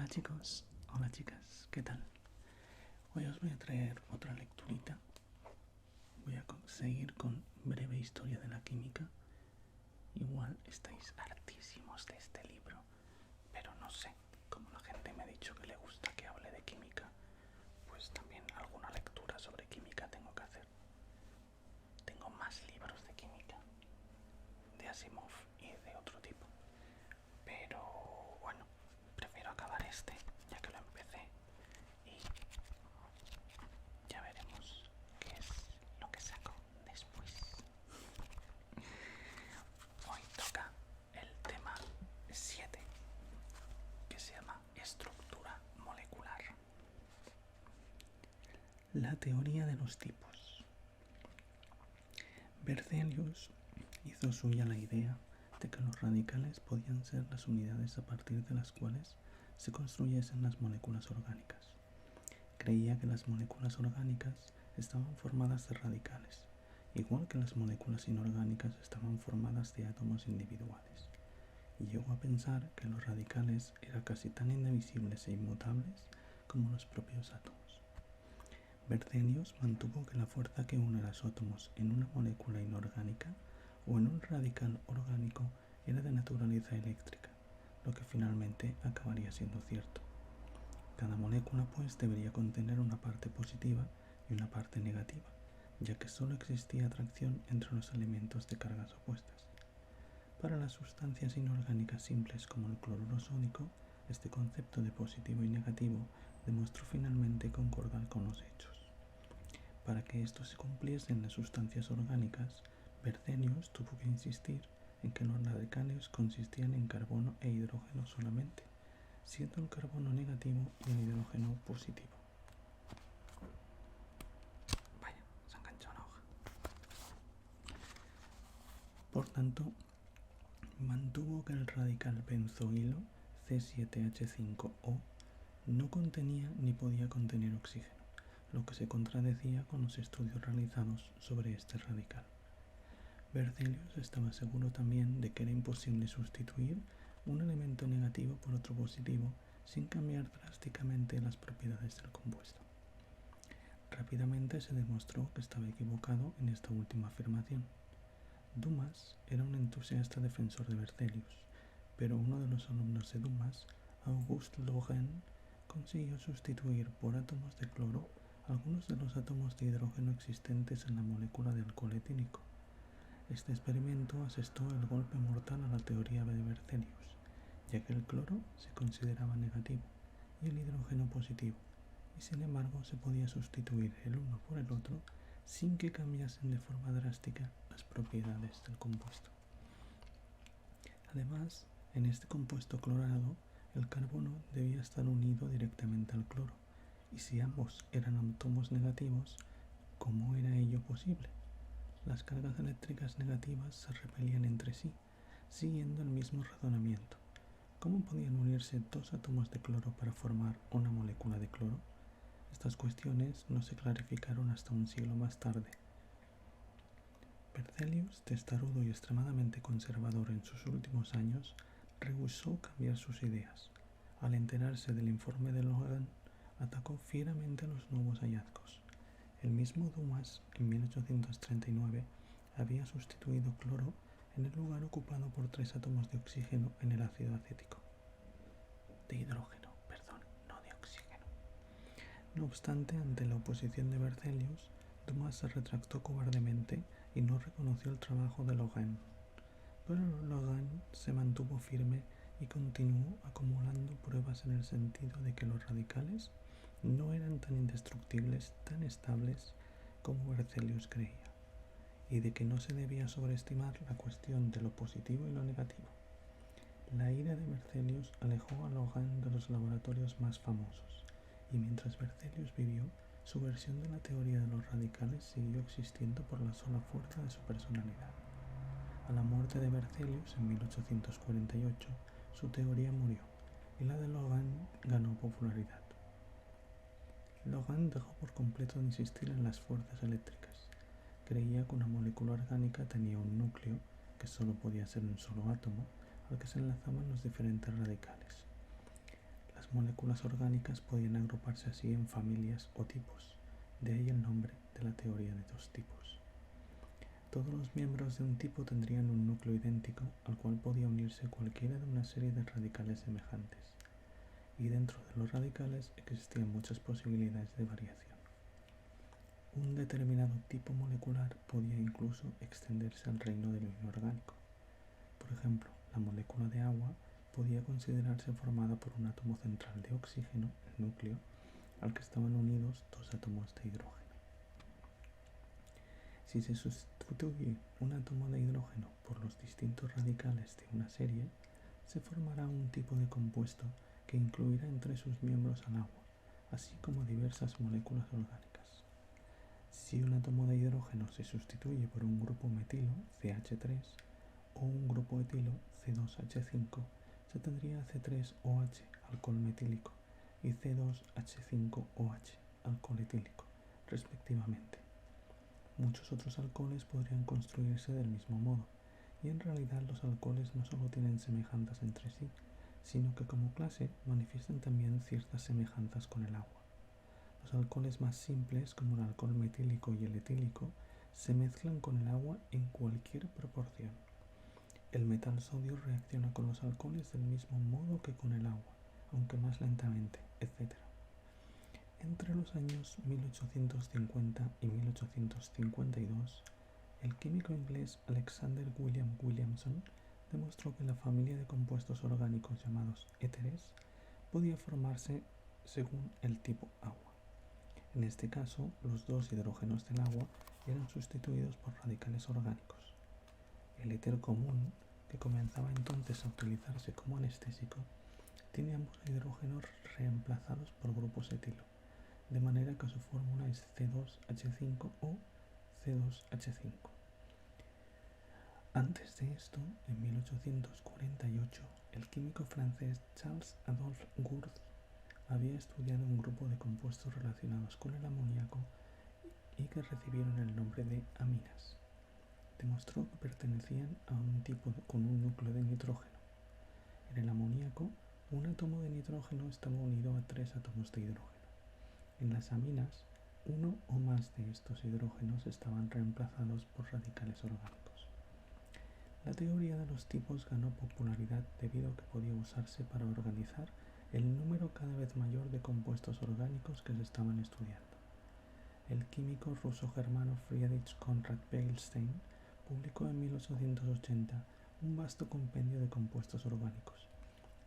Hola chicos, hola chicas, ¿qué tal? Hoy os voy a traer otra lecturita. Voy a seguir con Breve Historia de la Química. Igual estáis hartísimos de este libro, pero no sé, como la gente me ha dicho que le gusta que hable de química, pues también alguna lectura sobre química tengo que hacer. Tengo más libros de química, de Asimov y de otro tipo, pero bueno, prefiero acabar este, ya que lo empecé, y ya veremos qué es lo que saco después. Hoy toca el tema 7, que se llama estructura molecular. La teoría de los tipos. Berzelius hizo suya la idea de que los radicales podían ser las unidades a partir de las cuales se construyesen las moléculas orgánicas. Creía que las moléculas orgánicas estaban formadas de radicales, igual que las moléculas inorgánicas estaban formadas de átomos individuales, y llegó a pensar que los radicales eran casi tan indivisibles e inmutables como los propios átomos. Berzelius mantuvo que la fuerza que une los átomos en una molécula inorgánica o en un radical orgánico era de naturaleza eléctrica, lo que finalmente acabaría siendo cierto. Cada molécula pues debería contener una parte positiva y una parte negativa, ya que solo existía atracción entre los elementos de cargas opuestas. Para las sustancias inorgánicas simples como el cloruro sódico, este concepto de positivo y negativo demostró finalmente concordar con los hechos. Para que esto se cumpliese en las sustancias orgánicas, Berzelius tuvo que insistir en que los radicales consistían en carbono e hidrógeno solamente, siendo el carbono negativo y el hidrógeno positivo. Vaya, se ha enganchado una hoja. Por tanto, mantuvo que el radical benzoilo C7H5O no contenía ni podía contener oxígeno, lo que se contradecía con los estudios realizados sobre este radical. Berzelius estaba seguro también de que era imposible sustituir un elemento negativo por otro positivo sin cambiar drásticamente las propiedades del compuesto. Rápidamente se demostró que estaba equivocado en esta última afirmación. Dumas era un entusiasta defensor de Berzelius, pero uno de los alumnos de Dumas, Auguste Lorentz, consiguió sustituir por átomos de cloro algunos de los átomos de hidrógeno existentes en la molécula de alcohol etílico. Este experimento asestó el golpe mortal a la teoría de Berzelius, ya que el cloro se consideraba negativo y el hidrógeno positivo, y sin embargo se podía sustituir el uno por el otro sin que cambiasen de forma drástica las propiedades del compuesto. Además, en este compuesto clorado, el carbono debía estar unido directamente al cloro, y si ambos eran átomos negativos, ¿cómo era ello posible? Las cargas eléctricas negativas se repelían entre sí, siguiendo el mismo razonamiento. ¿Cómo podían unirse dos átomos de cloro para formar una molécula de cloro? Estas cuestiones no se clarificaron hasta un siglo más tarde. Berzelius, testarudo y extremadamente conservador en sus últimos años, rehusó cambiar sus ideas. Al enterarse del informe de Logan, atacó fieramente los nuevos hallazgos. El mismo Dumas, en 1839, había sustituido cloro en el lugar ocupado por 3 átomos de oxígeno en el ácido acético. De hidrógeno, perdón, no de oxígeno. No obstante, ante la oposición de Berzelius, Dumas se retractó cobardemente y no reconoció el trabajo de Logan. Pero Logan se mantuvo firme y continuó acumulando pruebas en el sentido de que los radicales no eran tan indestructibles, tan estables como Berzelius creía, y de que no se debía sobreestimar la cuestión de lo positivo y lo negativo. La ira de Berzelius alejó a Logan de los laboratorios más famosos, y mientras Berzelius vivió, su versión de la teoría de los radicales siguió existiendo por la sola fuerza de su personalidad. A la muerte de Berzelius en 1848, su teoría murió, y la de Logan ganó popularidad. Logan dejó por completo de insistir en las fuerzas eléctricas. Creía que una molécula orgánica tenía un núcleo, que solo podía ser un solo átomo, al que se enlazaban los diferentes radicales. Las moléculas orgánicas podían agruparse así en familias o tipos, de ahí el nombre de la teoría de dos tipos. Todos los miembros de un tipo tendrían un núcleo idéntico al cual podía unirse cualquiera de una serie de radicales semejantes, y dentro de los radicales existían muchas posibilidades de variación. Un determinado tipo molecular podía incluso extenderse al reino del inorgánico. Por ejemplo, la molécula de agua podía considerarse formada por un átomo central de oxígeno, el núcleo, al que estaban unidos dos átomos de hidrógeno. Si se sustituye un átomo de hidrógeno por los distintos radicales de una serie, se formará un tipo de compuesto que incluirá entre sus miembros al agua, así como diversas moléculas orgánicas. Si un átomo de hidrógeno se sustituye por un grupo metilo, CH3, o un grupo etilo, C2H5, se tendría C3OH, alcohol metílico, y C2H5OH, alcohol etílico, respectivamente. Muchos otros alcoholes podrían construirse del mismo modo, y en realidad los alcoholes no solo tienen semejanzas entre sí, sino que como clase manifiestan también ciertas semejanzas con el agua. Los alcoholes más simples, como el alcohol metílico y el etílico, se mezclan con el agua en cualquier proporción. El metal sodio reacciona con los alcoholes del mismo modo que con el agua, aunque más lentamente, etc. Entre los años 1850 y 1852, el químico inglés Alexander William Williamson demostró que la familia de compuestos orgánicos llamados éteres podía formarse según el tipo agua. En este caso, los dos hidrógenos del agua eran sustituidos por radicales orgánicos. El éter común, que comenzaba entonces a utilizarse como anestésico, tiene ambos hidrógenos reemplazados por grupos etilo, de manera que su fórmula es C2H5 o C2H5. Antes de esto, en 1848, el químico francés Charles Adolphe Gourd había estudiado un grupo de compuestos relacionados con el amoníaco y que recibieron el nombre de aminas. Demostró que pertenecían a un tipo con un núcleo de nitrógeno. En el amoníaco, un átomo de nitrógeno estaba unido a tres átomos de hidrógeno. En las aminas, uno o más de estos hidrógenos estaban reemplazados por radicales orgánicos. La teoría de los tipos ganó popularidad debido a que podía usarse para organizar el número cada vez mayor de compuestos orgánicos que se estaban estudiando. El químico ruso-germano Friedrich Conrad Beilstein publicó en 1880 un vasto compendio de compuestos orgánicos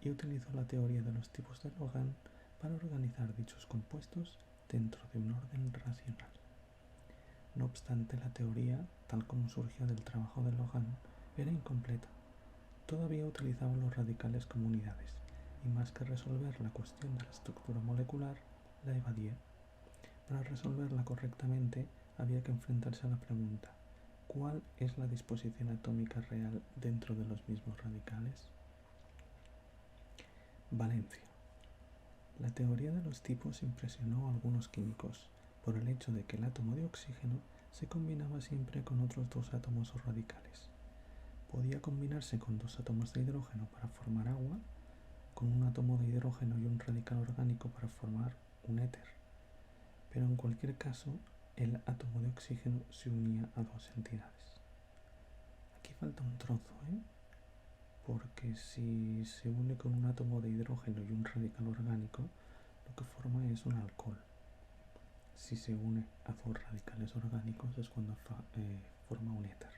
y utilizó la teoría de los tipos de Logan para organizar dichos compuestos dentro de un orden racional. No obstante, la teoría, tal como surgió del trabajo de Logan, era incompleta. Todavía utilizaba los radicales como unidades, y más que resolver la cuestión de la estructura molecular, la evadía. Para resolverla correctamente, había que enfrentarse a la pregunta: ¿cuál es la disposición atómica real dentro de los mismos radicales? Valencia. La teoría de los tipos impresionó a algunos químicos por el hecho de que el átomo de oxígeno se combinaba siempre con otros dos átomos o radicales. Podía combinarse con dos átomos de hidrógeno para formar agua, con un átomo de hidrógeno y un radical orgánico para formar un éter. Pero en cualquier caso, el átomo de oxígeno se unía a dos entidades. Aquí falta un trozo, porque si se une con un átomo de hidrógeno y un radical orgánico, lo que forma es un alcohol. Si se une a dos radicales orgánicos es cuando forma un éter.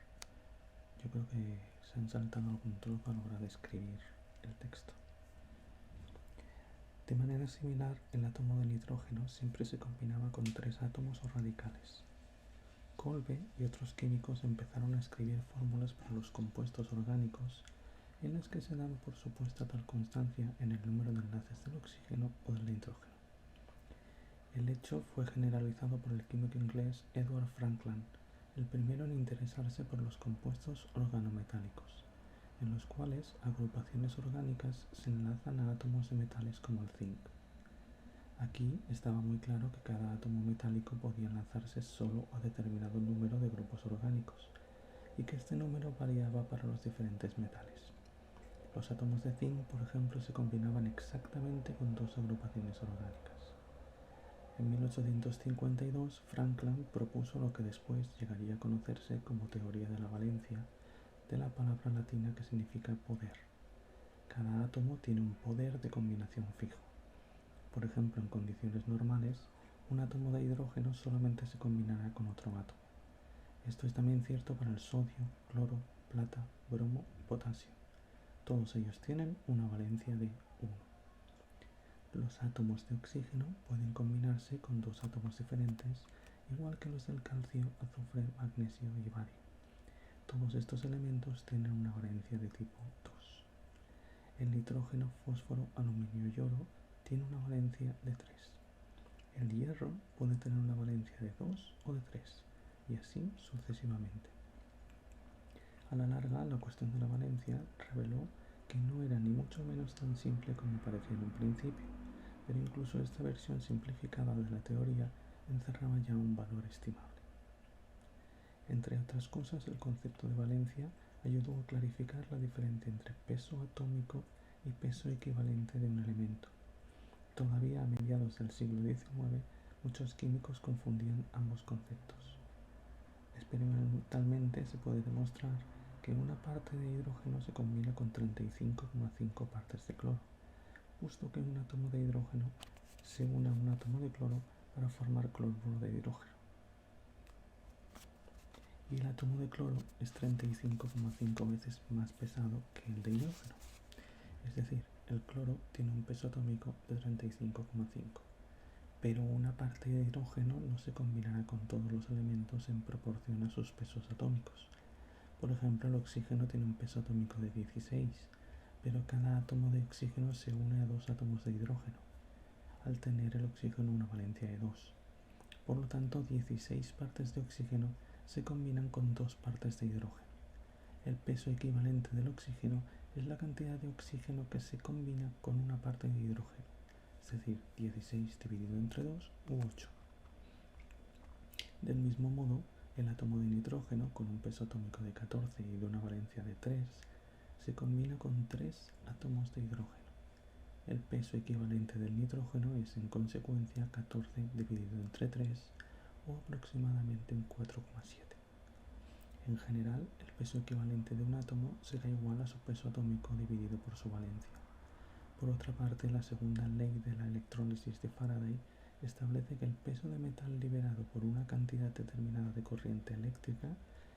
Yo creo que se han saltado algún trozo a la hora de escribir el texto. De manera similar, el átomo de nitrógeno siempre se combinaba con tres átomos o radicales. Kolbe y otros químicos empezaron a escribir fórmulas para los compuestos orgánicos en las que se daba por supuesta tal constancia en el número de enlaces del oxígeno o del nitrógeno. El hecho fue generalizado por el químico inglés Edward Frankland, el primero en interesarse por los compuestos organometálicos, en los cuales agrupaciones orgánicas se enlazan a átomos de metales como el zinc. Aquí estaba muy claro que cada átomo metálico podía enlazarse solo a determinado número de grupos orgánicos y que este número variaba para los diferentes metales. Los átomos de zinc, por ejemplo, se combinaban exactamente con dos agrupaciones orgánicas. En 1852, Franklin propuso lo que después llegaría a conocerse como teoría de la valencia, de la palabra latina que significa poder. Cada átomo tiene un poder de combinación fijo. Por ejemplo, en condiciones normales, un átomo de hidrógeno solamente se combinará con otro átomo. Esto es también cierto para el sodio, cloro, plata, bromo y potasio. Todos ellos tienen una valencia de 1. Los átomos de oxígeno pueden combinarse con dos átomos diferentes, igual que los del calcio, azufre, magnesio y bario. Todos estos elementos tienen una valencia de tipo 2. El nitrógeno, fósforo, aluminio y oro tiene una valencia de 3. El hierro puede tener una valencia de 2 o de 3, y así sucesivamente. A la larga, la cuestión de la valencia reveló que no era ni mucho menos tan simple como parecía en un principio, pero incluso esta versión simplificada de la teoría encerraba ya un valor estimable. Entre otras cosas, el concepto de valencia ayudó a clarificar la diferencia entre peso atómico y peso equivalente de un elemento. Todavía a mediados del siglo XIX, muchos químicos confundían ambos conceptos. Experimentalmente se puede demostrar que una parte de hidrógeno se combina con 35,5 partes de cloro, justo que un átomo de hidrógeno se une a un átomo de cloro para formar cloruro de hidrógeno. Y el átomo de cloro es 35,5 veces más pesado que el de hidrógeno. Es decir, el cloro tiene un peso atómico de 35,5. Pero una parte de hidrógeno no se combinará con todos los elementos en proporción a sus pesos atómicos. Por ejemplo, el oxígeno tiene un peso atómico de 16, pero cada átomo de oxígeno se une a dos átomos de hidrógeno, al tener el oxígeno una valencia de 2. Por lo tanto, 16 partes de oxígeno se combinan con 2 partes de hidrógeno. El peso equivalente del oxígeno es la cantidad de oxígeno que se combina con una parte de hidrógeno, es decir, 16 dividido entre 2 u 8. Del mismo modo, el átomo de nitrógeno, con un peso atómico de 14 y de una valencia de 3, se combina con 3 átomos de hidrógeno. El peso equivalente del nitrógeno es en consecuencia 14 dividido entre 3 o aproximadamente un 4,7. En general, el peso equivalente de un átomo será igual a su peso atómico dividido por su valencia. Por otra parte, la segunda ley de la electrólisis de Faraday establece que el peso de metal liberado por una cantidad determinada de corriente eléctrica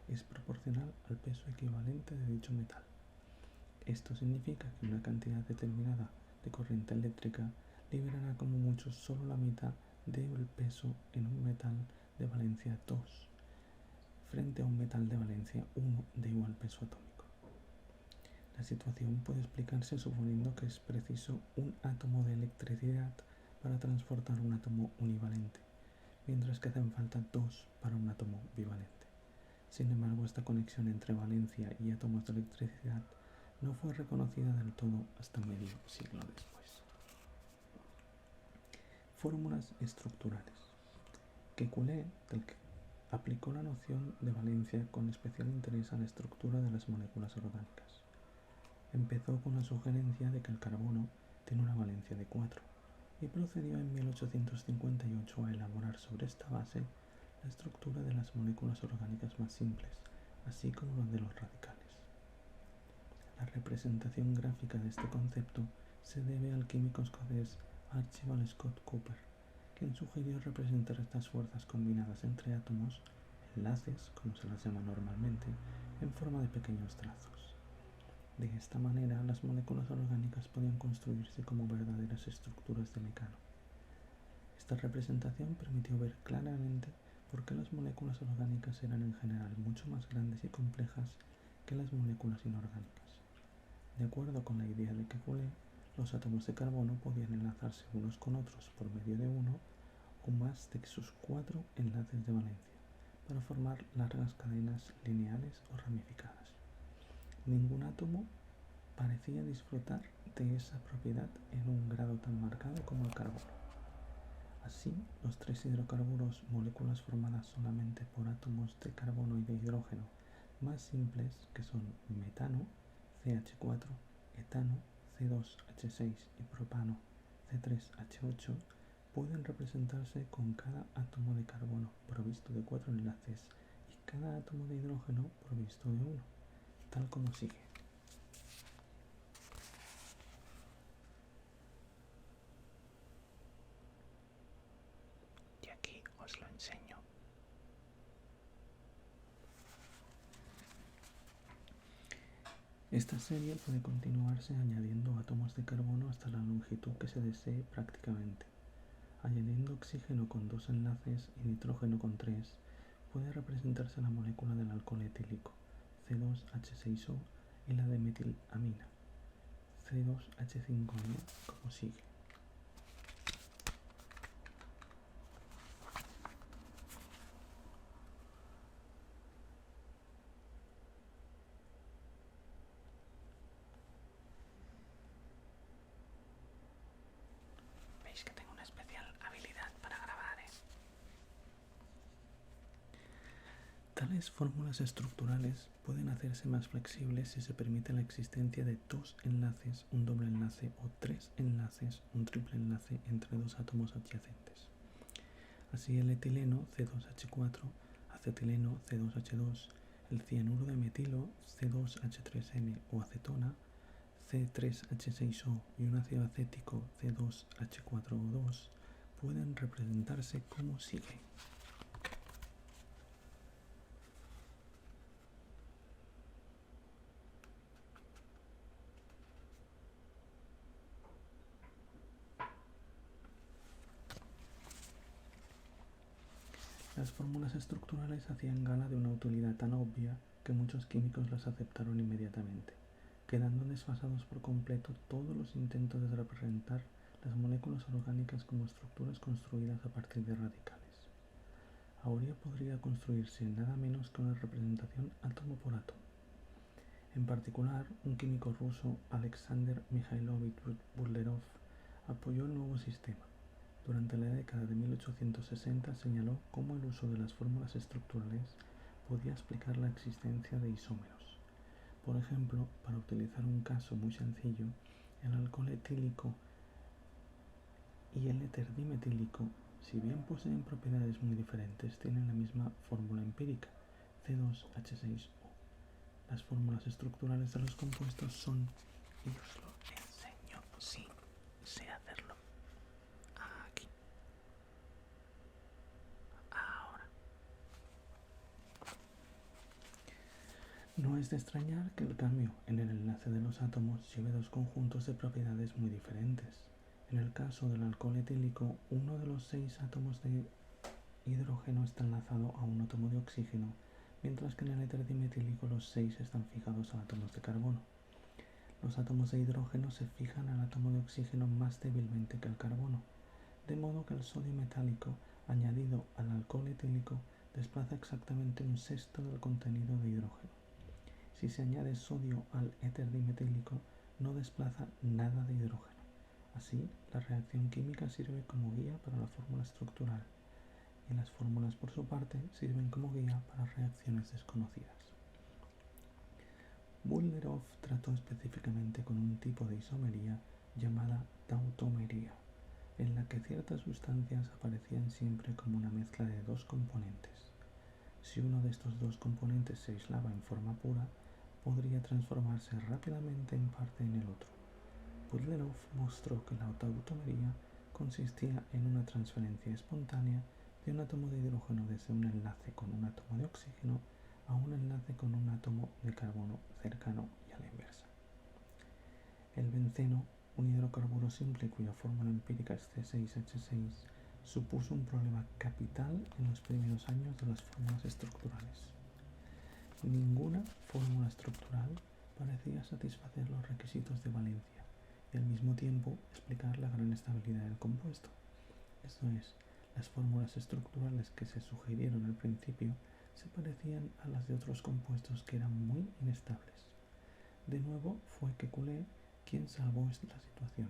es proporcional al peso equivalente de dicho metal. Esto significa que una cantidad determinada de corriente eléctrica liberará como mucho solo la mitad del peso en un metal de valencia 2 frente a un metal de valencia 1 de igual peso atómico. La situación puede explicarse suponiendo que es preciso un átomo de electricidad para transportar un átomo univalente, mientras que hacen falta 2 para un átomo bivalente. Sin embargo, esta conexión entre valencia y átomos de electricidad no fue reconocida del todo hasta medio siglo después. Fórmulas estructurales. Kekulé aplicó la noción de valencia con especial interés a la estructura de las moléculas orgánicas. Empezó con la sugerencia de que el carbono tiene una valencia de 4 y procedió en 1858 a elaborar sobre esta base la estructura de las moléculas orgánicas más simples, así como la de los radicales. La representación gráfica de este concepto se debe al químico escocés Archibald Scott Cooper, quien sugirió representar estas fuerzas combinadas entre átomos, enlaces, como se las llama normalmente, en forma de pequeños trazos. De esta manera, las moléculas orgánicas podían construirse como verdaderas estructuras de mecano. Esta representación permitió ver claramente por qué las moléculas orgánicas eran en general mucho más grandes y complejas que las moléculas inorgánicas. De acuerdo con la idea de Kekulé, los átomos de carbono podían enlazarse unos con otros por medio de uno o más de sus 4 enlaces de valencia, para formar largas cadenas lineales o ramificadas. Ningún átomo parecía disfrutar de esa propiedad en un grado tan marcado como el carbono. Así, los 3 hidrocarburos, moléculas formadas solamente por átomos de carbono y de hidrógeno, más simples, que son metano, CH4, etano, C2H6 y propano, C3H8, pueden representarse con cada átomo de carbono provisto de 4 enlaces y cada átomo de hidrógeno provisto de 1, tal como sigue. Y aquí os lo enseño. Esta serie puede continuarse añadiendo átomos de carbono hasta la longitud que se desee prácticamente. Añadiendo oxígeno con 2 enlaces y nitrógeno con 3, puede representarse la molécula del alcohol etílico, C2H6O, y la de metilamina, C2H5N, como sigue. Veis que tengo una especial habilidad para grabar, ¿eh? Tales fórmulas estructurales pueden hacerse más flexibles si se permite la existencia de 2 enlaces, un doble enlace o 3 enlaces, un triple enlace entre 2 átomos adyacentes. Así el etileno C2H4, acetileno C2H2, el cianuro de metilo C2H3N o acetona C3H6O y un ácido acético C2H4O2 pueden representarse como sigue. Las fórmulas estructurales hacían gala de una utilidad tan obvia que muchos químicos las aceptaron inmediatamente, quedando desfasados por completo todos los intentos de representar las moléculas orgánicas como estructuras construidas a partir de radicales. Ahora podría construirse nada menos que una representación átomo por átomo. En particular, un químico ruso, Alexander Mikhailovich Burlerov, apoyó el nuevo sistema. Durante la década de 1860 señaló cómo el uso de las fórmulas estructurales podía explicar la existencia de isómeros. Por ejemplo, para utilizar un caso muy sencillo, el alcohol etílico y el éter dimetílico, si bien poseen propiedades muy diferentes, tienen la misma fórmula empírica, C2H6O. Las fórmulas estructurales de los compuestos son, y os lo enseño si sé hacerlo, aquí, ahora. No es de extrañar que el cambio en el enlace de los átomos lleve dos conjuntos de propiedades muy diferentes. En el caso del alcohol etílico, uno de los 6 átomos de hidrógeno está enlazado a un átomo de oxígeno, mientras que en el éter dimetílico los 6 están fijados a átomos de carbono. Los átomos de hidrógeno se fijan al átomo de oxígeno más débilmente que al carbono, de modo que el sodio metálico añadido al alcohol etílico desplaza exactamente un sexto del contenido de hidrógeno. Si se añade sodio al éter dimetílico, no desplaza nada de hidrógeno. Así, la reacción química sirve como guía para la fórmula estructural, y las fórmulas, por su parte, sirven como guía para reacciones desconocidas. Burlerov trató específicamente con un tipo de isomería llamada tautomería, en la que ciertas sustancias aparecían siempre como una mezcla de dos componentes. Si uno de estos dos componentes se aislaba en forma pura, podría transformarse rápidamente en parte en el otro. Burlerov mostró que la tautomería consistía en una transferencia espontánea de un átomo de hidrógeno desde un enlace con un átomo de oxígeno a un enlace con un átomo de carbono cercano y a la inversa. El benceno, un hidrocarburo simple cuya fórmula empírica es C6H6, supuso un problema capital en los primeros años de las fórmulas estructurales. Ninguna fórmula estructural parecía satisfacer los requisitos de valencia y al mismo tiempo explicar la gran estabilidad del compuesto. Esto es, las fórmulas estructurales que se sugirieron al principio se parecían a las de otros compuestos que eran muy inestables. De nuevo fue Kekulé quien salvó la situación.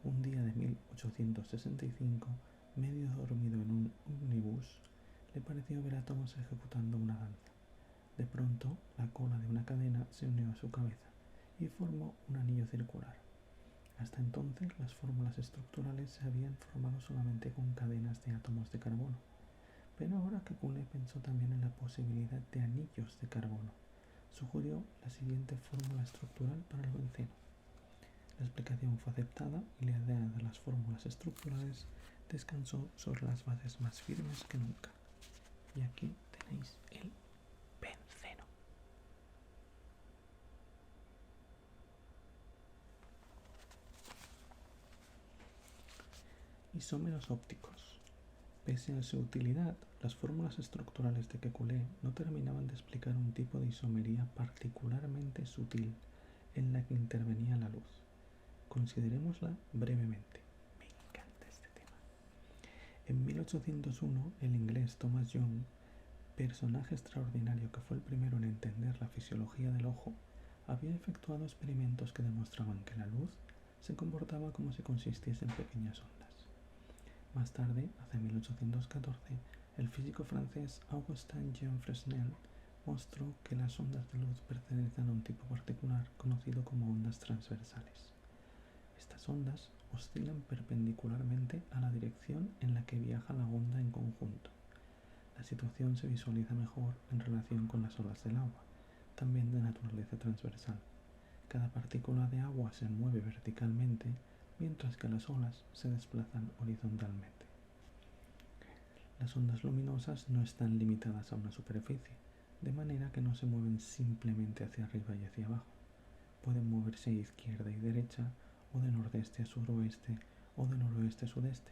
Un día de 1865, medio dormido en un ómnibus, le pareció ver átomos ejecutando una danza. De pronto, la cola de una cadena se unió a su cabeza y formó un anillo circular. Hasta entonces las fórmulas estructurales se habían formado solamente con cadenas de átomos de carbono, pero ahora Kekulé pensó también en la posibilidad de anillos de carbono. Sugirió la siguiente fórmula estructural para el benceno. La explicación fue aceptada y la idea de las fórmulas estructurales descansó sobre las bases más firmes que nunca. Y aquí tenéis el benceno. Isómeros ópticos. Pese a su utilidad, las fórmulas estructurales de Kekulé no terminaban de explicar un tipo de isomería particularmente sutil en la que intervenía la luz. Considerémosla brevemente. Me encanta este tema. En 1801, el inglés Thomas Young, personaje extraordinario que fue el primero en entender la fisiología del ojo, había efectuado experimentos que demostraban que la luz se comportaba como si consistiese en pequeñas ondas. Más tarde, hacia 1814, el físico francés Augustin-Jean Fresnel mostró que las ondas de luz pertenecen a un tipo particular conocido como ondas transversales. Estas ondas oscilan perpendicularmente a la dirección en la que viaja la onda en conjunto. La situación se visualiza mejor en relación con las olas del agua, también de naturaleza transversal. Cada partícula de agua se mueve verticalmente, mientras que las olas se desplazan horizontalmente. Las ondas luminosas no están limitadas a una superficie, de manera que no se mueven simplemente hacia arriba y hacia abajo. Pueden moverse a izquierda y derecha, o de nordeste a suroeste, o de noroeste a sudeste.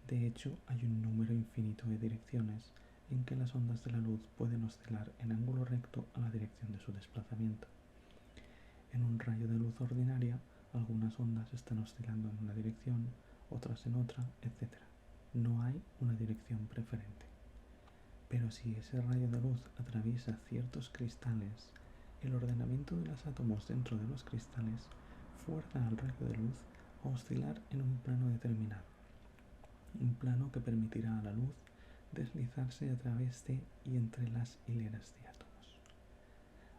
De hecho, hay un número infinito de direcciones en que las ondas de la luz pueden oscilar en ángulo recto a la dirección de su desplazamiento. En un rayo de luz ordinaria, algunas ondas están oscilando en una dirección, otras en otra, etc. No hay una dirección preferente. Pero si ese rayo de luz atraviesa ciertos cristales, el ordenamiento de los átomos dentro de los cristales fuerza al rayo de luz a oscilar en un plano determinado, un plano que permitirá a la luz deslizarse a través de y entre las hileras de átomos.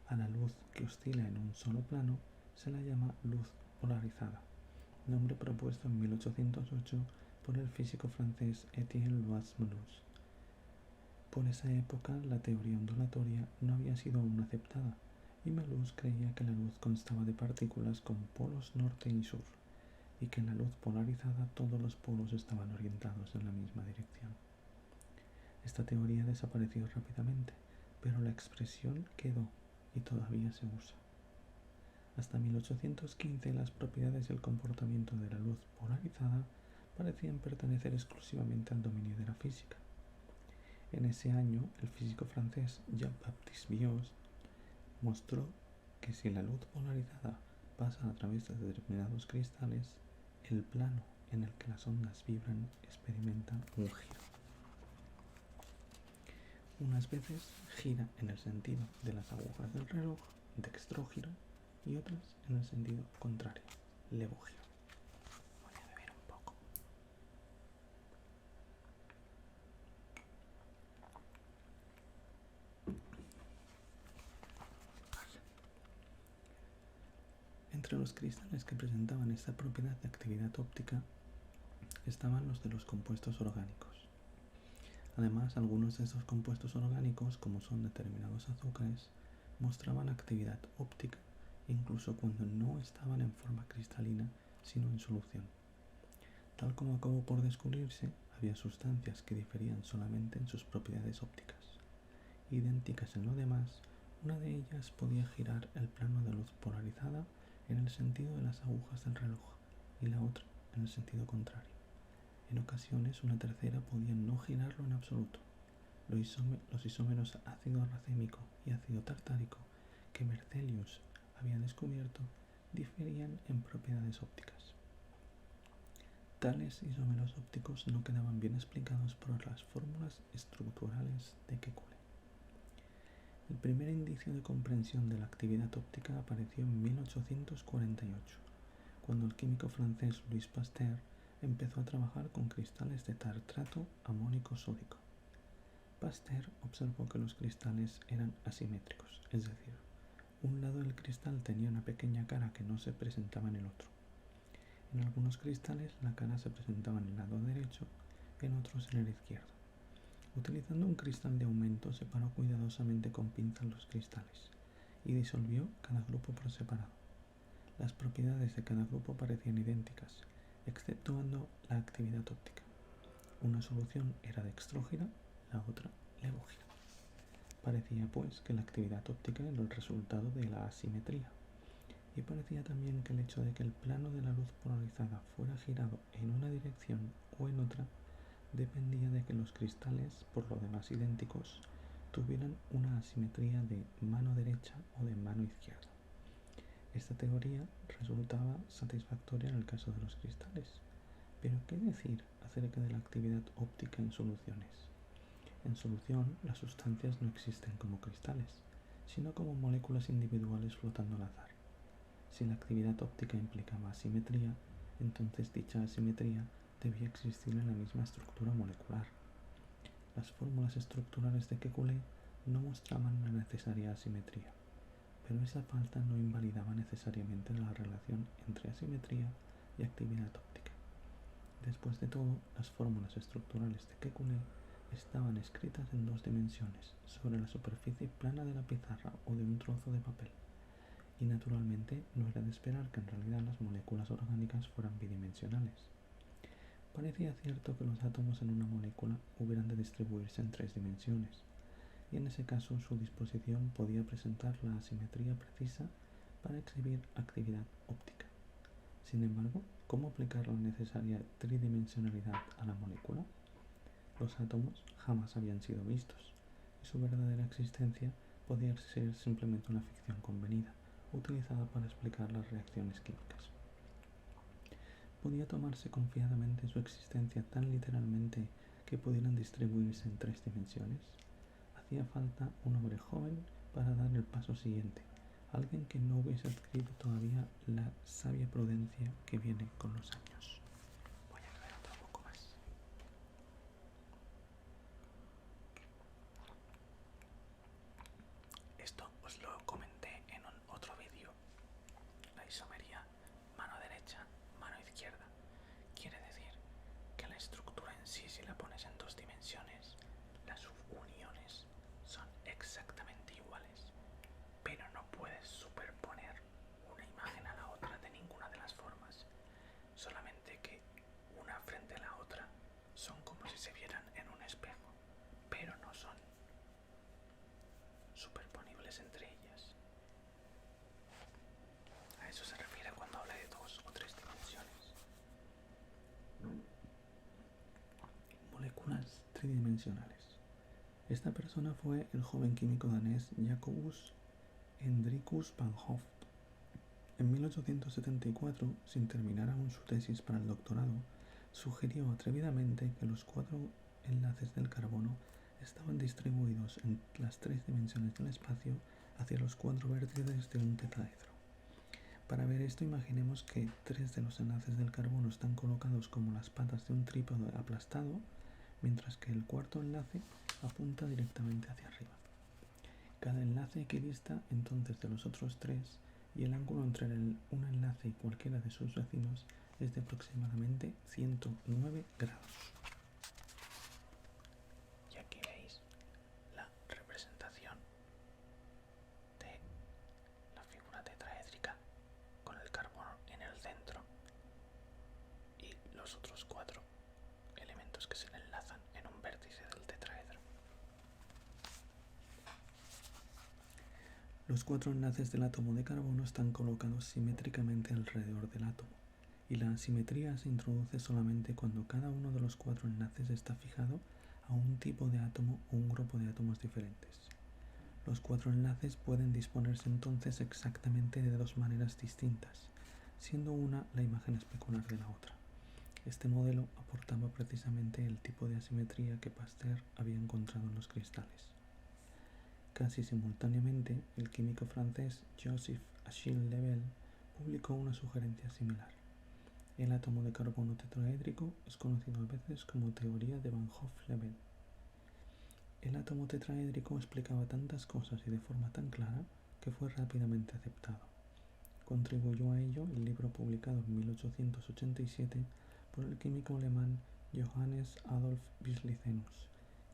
A la luz que oscila en un solo plano se la llama luz polarizada, nombre propuesto en 1808 por el físico francés Étienne Lois-Mulhouse. Por esa época la teoría ondulatoria no había sido aún aceptada y Mulhouse creía que la luz constaba de partículas con polos norte y sur, y que en la luz polarizada todos los polos estaban orientados en la misma dirección. Esta teoría desapareció rápidamente, pero la expresión quedó y todavía se usa. Hasta 1815 las propiedades y el comportamiento de la luz polarizada parecían pertenecer exclusivamente al dominio de la física. En ese año, el físico francés Jean-Baptiste Biot mostró que si la luz polarizada pasa a través de determinados cristales, el plano en el que las ondas vibran experimenta un giro. Unas veces gira en el sentido de las agujas del reloj, dextrógiro, y otras en el sentido contrario, levógiro. Voy a beber un poco. Entre los cristales que presentaban esta propiedad de actividad óptica estaban los de los compuestos orgánicos. Además, algunos de estos compuestos orgánicos, como son determinados azúcares, mostraban actividad óptica incluso cuando no estaban en forma cristalina, sino en solución. Tal como acabó por descubrirse, había sustancias que diferían solamente en sus propiedades ópticas. Idénticas en lo demás, una de ellas podía girar el plano de luz polarizada en el sentido de las agujas del reloj y la otra en el sentido contrario. En ocasiones, una tercera podía no girarlo en absoluto. Los isómeros ácido racémico y ácido tartárico que Berzelius había descubierto diferían en propiedades ópticas. Tales isómeros ópticos no quedaban bien explicados por las fórmulas estructurales de Kekulé. El primer indicio de comprensión de la actividad óptica apareció en 1848, cuando el químico francés Louis Pasteur empezó a trabajar con cristales de tartrato amónico sódico. Pasteur observó que los cristales eran asimétricos, es decir, Un lado del cristal tenía una pequeña cara que no se presentaba en el otro. En algunos cristales la cara se presentaba en el lado derecho, en otros en el izquierdo. Utilizando un cristal de aumento, separó cuidadosamente con pinzas los cristales y disolvió cada grupo por separado. Las propiedades de cada grupo parecían idénticas, exceptuando la actividad óptica. Una solución era dextrógira, la otra levógira. Parecía, pues, que la actividad óptica era el resultado de la asimetría, y parecía también que el hecho de que el plano de la luz polarizada fuera girado en una dirección o en otra dependía de que los cristales, por lo demás idénticos, tuvieran una asimetría de mano derecha o de mano izquierda. Esta teoría resultaba satisfactoria en el caso de los cristales, pero ¿qué decir acerca de la actividad óptica en soluciones? En solución, las sustancias no existen como cristales, sino como moléculas individuales flotando al azar. Si la actividad óptica implicaba asimetría, entonces dicha asimetría debía existir en la misma estructura molecular. Las fórmulas estructurales de Kekulé no mostraban la necesaria asimetría, pero esa falta no invalidaba necesariamente la relación entre asimetría y actividad óptica. Después de todo, las fórmulas estructurales de Kekulé estaban escritas en 2 dimensiones, sobre la superficie plana de la pizarra o de un trozo de papel, y naturalmente no era de esperar que en realidad las moléculas orgánicas fueran bidimensionales. Parecía cierto que los átomos en una molécula hubieran de distribuirse en 3 dimensiones, y en ese caso su disposición podía presentar la asimetría precisa para exhibir actividad óptica. Sin embargo, ¿cómo aplicar la necesaria tridimensionalidad a la molécula? Los átomos jamás habían sido vistos, y su verdadera existencia podía ser simplemente una ficción convenida, utilizada para explicar las reacciones químicas. ¿Podía tomarse confiadamente su existencia tan literalmente que pudieran distribuirse en 3 dimensiones? Hacía falta un hombre joven para dar el paso siguiente, alguien que no hubiese adquirido todavía la sabia prudencia que viene con los años. Voy a beber otro poco más. Esto os lo comenté en otro vídeo. La isomería mano derecha, mano izquierda. Quiere decir que la estructura en sí, si la pones en 2 dimensiones, las subuniones son exactamente iguales, pero no puedes superponer una imagen a la otra de ninguna de las formas, solamente que una frente a la otra son como si se vieran en un espejo, pero no son superponibles entre ellas. A eso se refiere cuando habla de 2 o 3 dimensiones. Moléculas tridimensionales. Esta persona fue el joven químico danés Jacobus Hendrikus van 't Hooft. En 1874, sin terminar aún su tesis para el doctorado, sugirió atrevidamente que los 4 enlaces del carbono estaban distribuidos en las 3 dimensiones del espacio hacia los 4 vértices de un tetraedro. Para ver esto, imaginemos que 3 de los enlaces del carbono están colocados como las patas de un trípode aplastado, mientras que el 4.º enlace apunta directamente hacia arriba. Cada enlace equidista entonces de los otros 3, y el ángulo entre un enlace y cualquiera de sus vecinos es de aproximadamente 109 grados. Y aquí veis la representación de la figura tetraédrica con el carbono en el centro y los otros 4 elementos que se enlazan en un vértice del tetraedro. Los 4 enlaces del átomo de carbono están colocados simétricamente alrededor del átomo, y la asimetría se introduce solamente cuando cada uno de los 4 enlaces está fijado a un tipo de átomo o un grupo de átomos diferentes. Los 4 enlaces pueden disponerse entonces exactamente de 2 maneras distintas, siendo una la imagen especular de la otra. Este modelo aportaba precisamente el tipo de asimetría que Pasteur había encontrado en los cristales. Casi simultáneamente, el químico francés Joseph Achille Lebel publicó una sugerencia similar. El átomo de carbono tetraédrico es conocido a veces como teoría de Van 't Hooft-Lebel. El átomo tetraédrico explicaba tantas cosas y de forma tan clara que fue rápidamente aceptado. Contribuyó a ello el libro publicado en 1887 por el químico alemán Johannes Adolf Wislicenus,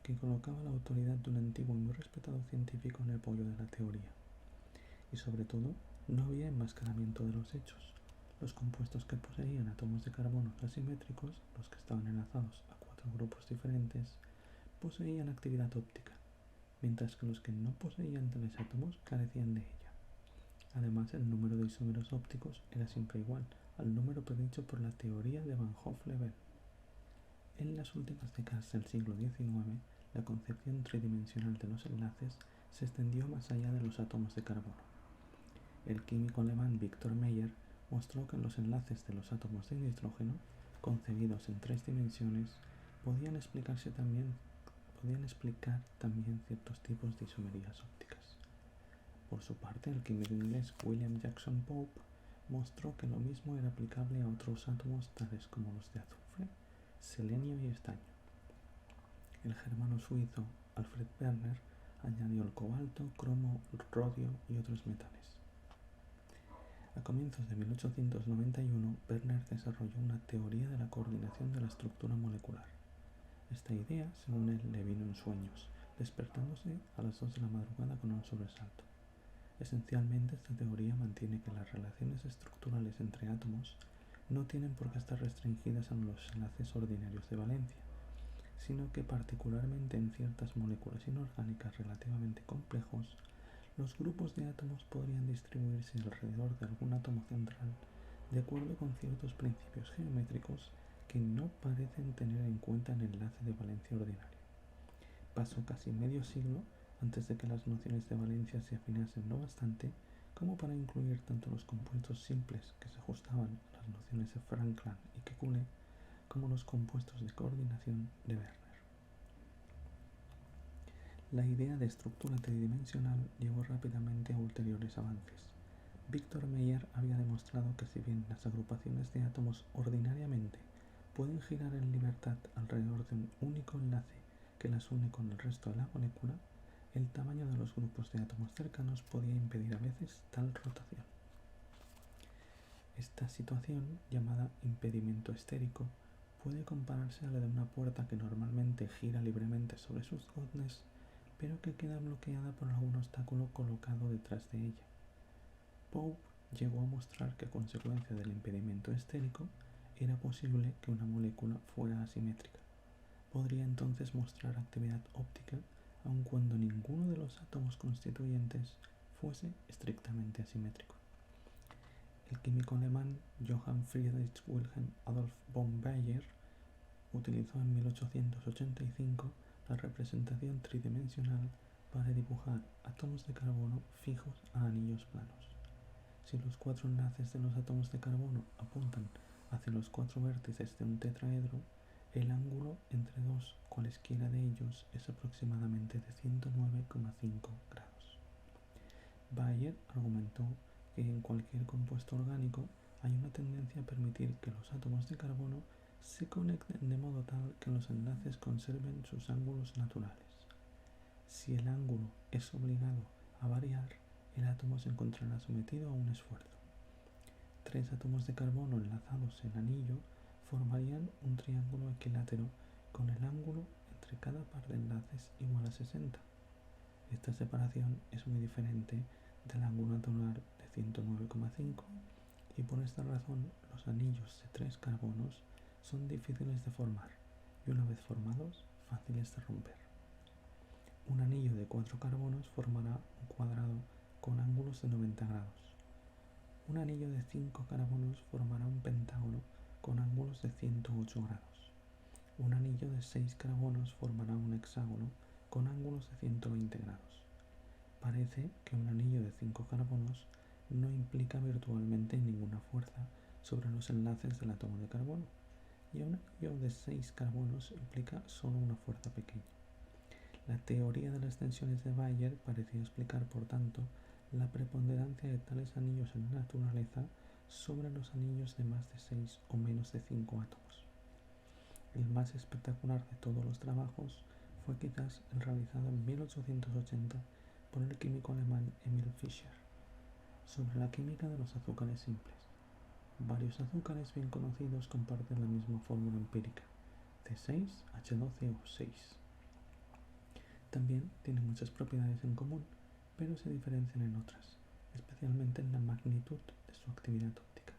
que colocaba la autoridad de un antiguo y muy respetado científico en el apoyo de la teoría. Y sobre todo, no había enmascaramiento de los hechos. Los compuestos que poseían átomos de carbono asimétricos, los que estaban enlazados a 4 grupos diferentes, poseían actividad óptica, mientras que los que no poseían tales átomos carecían de ella. Además, el número de isómeros ópticos era siempre igual al número predicho por la teoría de Van Hoff-Lebel. En las últimas décadas del siglo XIX, la concepción tridimensional de los enlaces se extendió más allá de los átomos de carbono. El químico alemán Victor Meyer mostró que los enlaces de los átomos de nitrógeno, concebidos en 3 dimensiones, podían explicar también ciertos tipos de isomerías ópticas. Por su parte, el químico inglés William Jackson Pope mostró que lo mismo era aplicable a otros átomos tales como los de azufre, selenio y estaño. El germano suizo Alfred Werner añadió el cobalto, cromo, rodio y otros metales. A comienzos de 1891, Werner desarrolló una teoría de la coordinación de la estructura molecular. Esta idea, según él, le vino en sueños, despertándose a las 2 de la madrugada con un sobresalto. Esencialmente, esta teoría mantiene que las relaciones estructurales entre átomos no tienen por qué estar restringidas a los enlaces ordinarios de valencia, sino que particularmente en ciertas moléculas inorgánicas relativamente complejos, los grupos de átomos podrían distribuirse alrededor de algún átomo central de acuerdo con ciertos principios geométricos que no parecen tener en cuenta el enlace de valencia ordinario. Pasó casi medio siglo antes de que las nociones de valencia se afinasen lo bastante como para incluir tanto los compuestos simples que se ajustaban a las nociones de Franklin y Kekulé como los compuestos de coordinación de Werner. La idea de estructura tridimensional llevó rápidamente a ulteriores avances. Victor Meyer había demostrado que si bien las agrupaciones de átomos ordinariamente pueden girar en libertad alrededor de un único enlace que las une con el resto de la molécula, el tamaño de los grupos de átomos cercanos podía impedir a veces tal rotación. Esta situación, llamada impedimento estérico, puede compararse a la de una puerta que normalmente gira libremente sobre sus goznes, pero que queda bloqueada por algún obstáculo colocado detrás de ella. Pope llegó a mostrar que a consecuencia del impedimento estérico era posible que una molécula fuera asimétrica. Podría entonces mostrar actividad óptica aun cuando ninguno de los átomos constituyentes fuese estrictamente asimétrico. El químico alemán Johann Friedrich Wilhelm Adolf von Baeyer utilizó en 1885 la representación tridimensional para dibujar átomos de carbono fijos a anillos planos. Si los 4 enlaces de los átomos de carbono apuntan hacia los 4 vértices de un tetraedro, el ángulo entre dos cualesquiera de ellos es aproximadamente de 109,5 grados. Bayer argumentó que en cualquier compuesto orgánico hay una tendencia a permitir que los átomos de carbono se conecten de modo tal que los enlaces conserven sus ángulos naturales. Si el ángulo es obligado a variar, el átomo se encontrará sometido a un esfuerzo. 3 átomos de carbono enlazados en anillo formarían un triángulo equilátero con el ángulo entre cada par de enlaces igual a 60. Esta separación es muy diferente del ángulo natural de 109,5 y por esta razón los anillos de 3 carbonos son difíciles de formar y una vez formados fáciles de romper. Un anillo de 4 carbonos formará un cuadrado con ángulos de 90 grados. Un anillo de 5 carbonos formará un pentágono con ángulos de 108 grados. Un anillo de 6 carbonos formará un hexágono con ángulos de 120 grados. Parece que un anillo de 5 carbonos no implica virtualmente ninguna fuerza sobre los enlaces del átomo de carbono, y un anillo de 6 carbonos implica solo una fuerza pequeña. La teoría de las tensiones de Bayer parecía explicar, por tanto, la preponderancia de tales anillos en la naturaleza sobre los anillos de más de 6 o menos de 5 átomos. El más espectacular de todos los trabajos fue quizás el realizado en 1880 por el químico alemán Emil Fischer, sobre la química de los azúcares simples. Varios azúcares bien conocidos comparten la misma fórmula empírica, C6H12O6. También tienen muchas propiedades en común, pero se diferencian en otras, especialmente en la magnitud de su actividad óptica.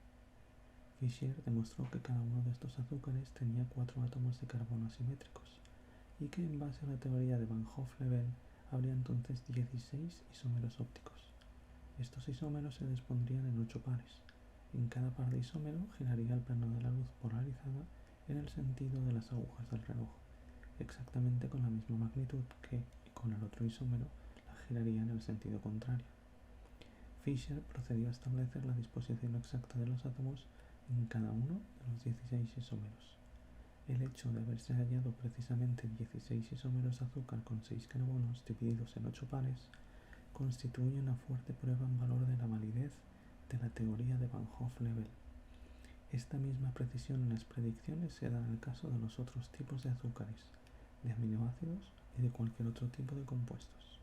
Fischer demostró que cada uno de estos azúcares tenía 4 átomos de carbono asimétricos, y que en base a la teoría de Van Hoff-Lebel habría entonces 16 isómeros ópticos. Estos isómeros se dispondrían en 8 pares. En cada par de isómero giraría el plano de la luz polarizada en el sentido de las agujas del reloj, exactamente con la misma magnitud que, con el otro isómero, la giraría en el sentido contrario. Fischer procedió a establecer la disposición exacta de los átomos en cada uno de los 16 isómeros. El hecho de haberse hallado precisamente 16 isómeros de azúcar con 6 carbonos divididos en 8 pares constituye una fuerte prueba en valor de la validez de la teoría de Van Hoff-Lebel. Esta misma precisión en las predicciones se da en el caso de los otros tipos de azúcares, de aminoácidos y de cualquier otro tipo de compuestos.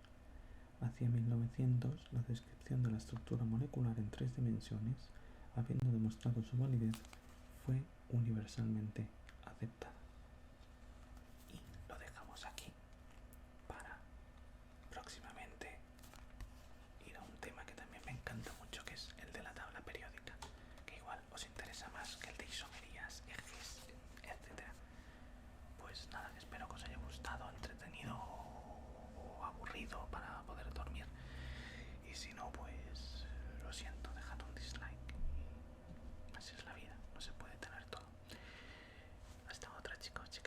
Hacia 1900, la descripción de la estructura molecular en 3 dimensiones, habiendo demostrado su validez, fue universalmente aceptada. Y lo dejamos aquí para próximamente ir a un tema que también me encanta mucho, que es el de la tabla periódica, que igual os interesa más que el de isomerías, ejes, etc. Pues nada, espero que os haya gustado, entretenido o aburrido para poder dormir. Y si no, pues lo siento, dejad un dislike. Así es la vida, no se puede tener todo. Hasta otra, chicos, chicas.